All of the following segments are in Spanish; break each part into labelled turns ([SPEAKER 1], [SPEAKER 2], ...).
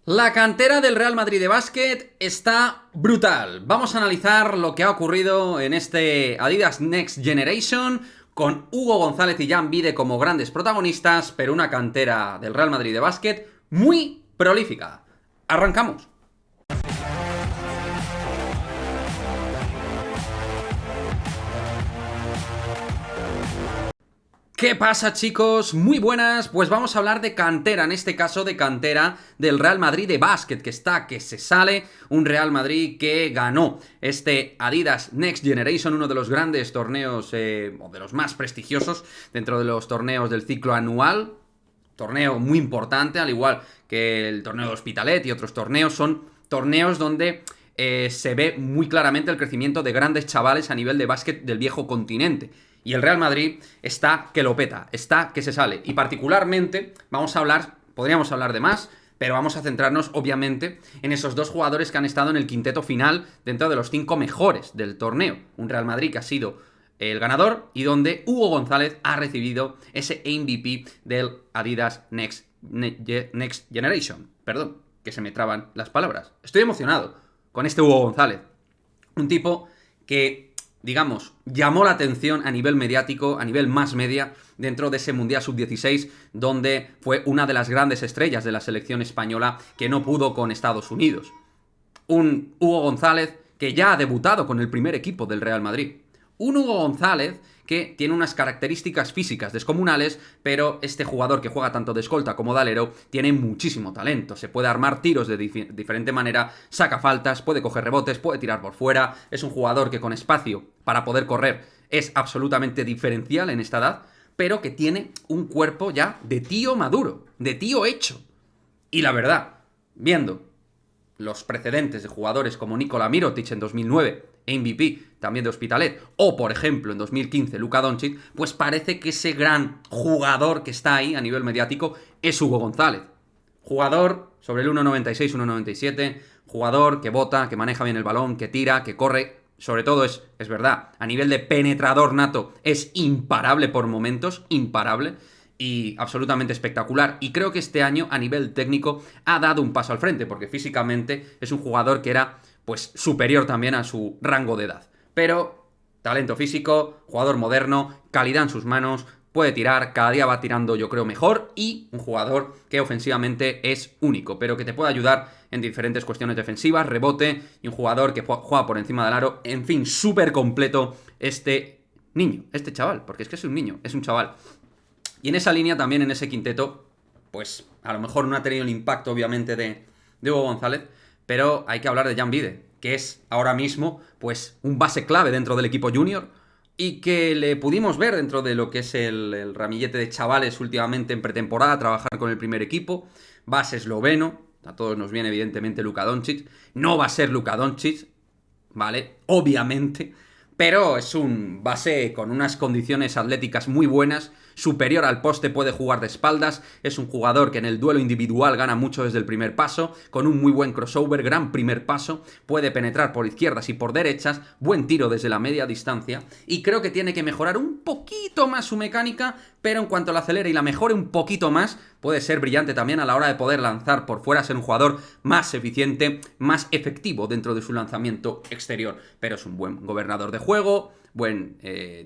[SPEAKER 1] La cantera del Real Madrid de básquet está brutal. Vamos a analizar lo que ha ocurrido en este Adidas Next Generation con Hugo González y Jan Vide como grandes protagonistas, pero una cantera del Real Madrid de básquet muy prolífica. ¡Arrancamos! ¿Qué pasa, chicos? Muy buenas, pues vamos a hablar de cantera, en este caso de cantera del Real Madrid de básquet, que se sale, un Real Madrid que ganó este Adidas Next Generation, uno de los grandes torneos, o de los más prestigiosos dentro de los torneos del ciclo anual, torneo muy importante, al igual que el torneo de Hospitalet y otros torneos, son torneos donde se ve muy claramente el crecimiento de grandes chavales a nivel de básquet del viejo continente. Y el Real Madrid está que lo peta, está que se sale. Y particularmente podríamos hablar de más, pero vamos a centrarnos obviamente en esos dos jugadores que han estado en el quinteto final dentro de los 5 mejores del torneo. Un Real Madrid que ha sido el ganador y donde Hugo González ha recibido ese MVP del Adidas Next Generation. Perdón, que se me traban las palabras. Estoy emocionado con este Hugo González. Un tipo que, digamos, llamó la atención a nivel mediático, a nivel más media, dentro de ese Mundial Sub-16, donde fue una de las grandes estrellas de la selección española que no pudo con Estados Unidos. Un Hugo González que ya ha debutado con el primer equipo del Real Madrid. Un Hugo González que tiene unas características físicas descomunales, pero este jugador que juega tanto de escolta como de alero tiene muchísimo talento. Se puede armar tiros de diferente manera, saca faltas, puede coger rebotes, puede tirar por fuera. Es un jugador que con espacio para poder correr es absolutamente diferencial en esta edad, pero que tiene un cuerpo ya de tío maduro, de tío hecho. Y la verdad, viendo los precedentes de jugadores como Nikola Mirotic en 2009, MVP también de Hospitalet, o por ejemplo en 2015 Luka Doncic, pues parece que ese gran jugador que está ahí a nivel mediático es Hugo González. Jugador sobre el 1,96, 1,97, jugador que bota, que maneja bien el balón, que tira, que corre. Sobre todo es verdad, a nivel de penetrador nato es imparable por momentos, imparable y absolutamente espectacular. Y creo que este año a nivel técnico ha dado un paso al frente, porque físicamente es un jugador que era pues superior también a su rango de edad. Pero talento físico, jugador moderno, calidad en sus manos, puede tirar, cada día va tirando yo creo mejor, y un jugador que ofensivamente es único, pero que te puede ayudar en diferentes cuestiones defensivas, rebote, y un jugador que juega por encima del aro. En fin, súper completo este niño, este chaval, porque es que es un niño, es un chaval. Y en esa línea también, en ese quinteto, pues a lo mejor no ha tenido el impacto obviamente de Hugo González, pero hay que hablar de Jan Vide, que es ahora mismo pues un base clave dentro del equipo junior y que le pudimos ver dentro de lo que es el ramillete de chavales últimamente en pretemporada, trabajar con el primer equipo, base esloveno, a todos nos viene evidentemente Luka Doncic, no va a ser Luka Doncic, ¿vale? Obviamente, pero es un base con unas condiciones atléticas muy buenas, superior al poste, puede jugar de espaldas, es un jugador que en el duelo individual gana mucho desde el primer paso, con un muy buen crossover, gran primer paso, puede penetrar por izquierdas y por derechas, buen tiro desde la media distancia, y creo que tiene que mejorar un poquito más su mecánica, pero en cuanto la acelere y la mejore un poquito más, puede ser brillante también a la hora de poder lanzar por fuera, ser un jugador más eficiente, más efectivo dentro de su lanzamiento exterior, pero es un buen gobernador de juego, buen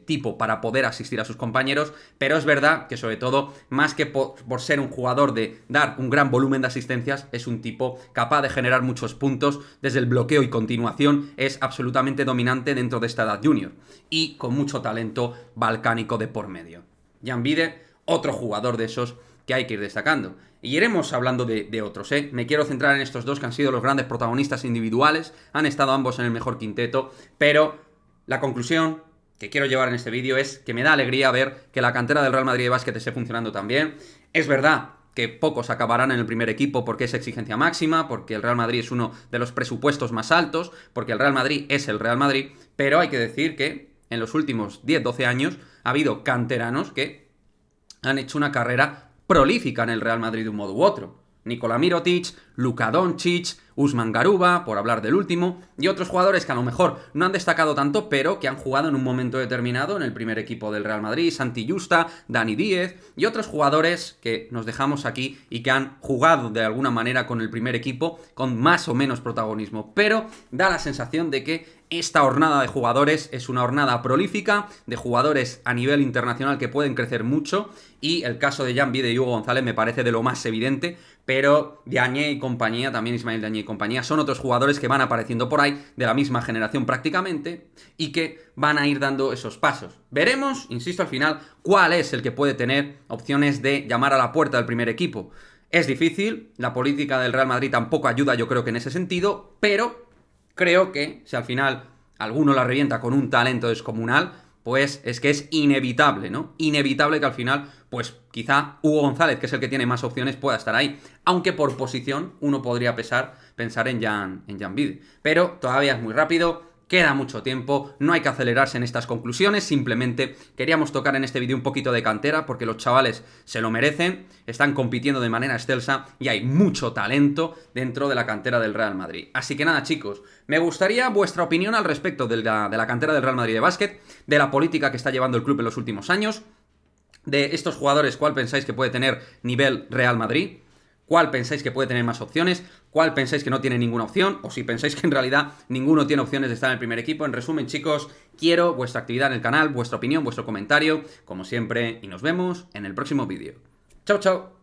[SPEAKER 1] tipo para poder asistir a sus compañeros, pero es verdad que sobre todo, más que por ser un jugador de dar un gran volumen de asistencias, es un tipo capaz de generar muchos puntos desde el bloqueo y continuación, es absolutamente dominante dentro de esta edad junior, y con mucho talento balcánico de por medio. Jan Vide, otro jugador de esos que hay que ir destacando. Y iremos hablando de otros, ¿eh? Me quiero centrar en estos dos que han sido los grandes protagonistas individuales, han estado ambos en el mejor quinteto, pero la conclusión que quiero llevar en este vídeo es que me da alegría ver que la cantera del Real Madrid de básquet esté funcionando tan bien. Es verdad que pocos acabarán en el primer equipo porque es exigencia máxima, porque el Real Madrid es uno de los presupuestos más altos, porque el Real Madrid es el Real Madrid, pero hay que decir que en los últimos 10-12 años ha habido canteranos que han hecho una carrera prolífica en el Real Madrid de un modo u otro. Nikola Mirotic, Luka Doncic, Usman Garuba, por hablar del último, y otros jugadores que a lo mejor no han destacado tanto, pero que han jugado en un momento determinado en el primer equipo del Real Madrid, Santi Justa, Dani Díez, y otros jugadores que nos dejamos aquí y que han jugado de alguna manera con el primer equipo, con más o menos protagonismo, pero da la sensación de que esta hornada de jugadores es una hornada prolífica, de jugadores a nivel internacional que pueden crecer mucho, y el caso de Jan Vide y Hugo González me parece de lo más evidente, pero Diagne y compañía, también Ismael Diagne y compañía, son otros jugadores que van apareciendo por ahí, de la misma generación prácticamente, y que van a ir dando esos pasos. Veremos, insisto al final, cuál es el que puede tener opciones de llamar a la puerta del primer equipo. Es difícil, la política del Real Madrid tampoco ayuda, yo creo que en ese sentido, pero creo que si al final alguno la revienta con un talento descomunal, pues es que es inevitable, ¿no? Inevitable que al final, pues quizá Hugo González, que es el que tiene más opciones, pueda estar ahí. Aunque por posición uno podría pensar en Jan Vide. Pero todavía es muy rápido, queda mucho tiempo, no hay que acelerarse en estas conclusiones, simplemente queríamos tocar en este vídeo un poquito de cantera, porque los chavales se lo merecen, están compitiendo de manera excelsa y hay mucho talento dentro de la cantera del Real Madrid. Así que nada, chicos, me gustaría vuestra opinión al respecto de la cantera del Real Madrid de básquet, de la política que está llevando el club en los últimos años, de estos jugadores, ¿cuál pensáis que puede tener nivel Real Madrid? ¿Cuál pensáis que puede tener más opciones? ¿Cuál pensáis que no tiene ninguna opción? O si pensáis que en realidad ninguno tiene opciones de estar en el primer equipo. En resumen, chicos, quiero vuestra actividad en el canal, vuestra opinión, vuestro comentario, como siempre, y nos vemos en el próximo vídeo. ¡Chao, chao!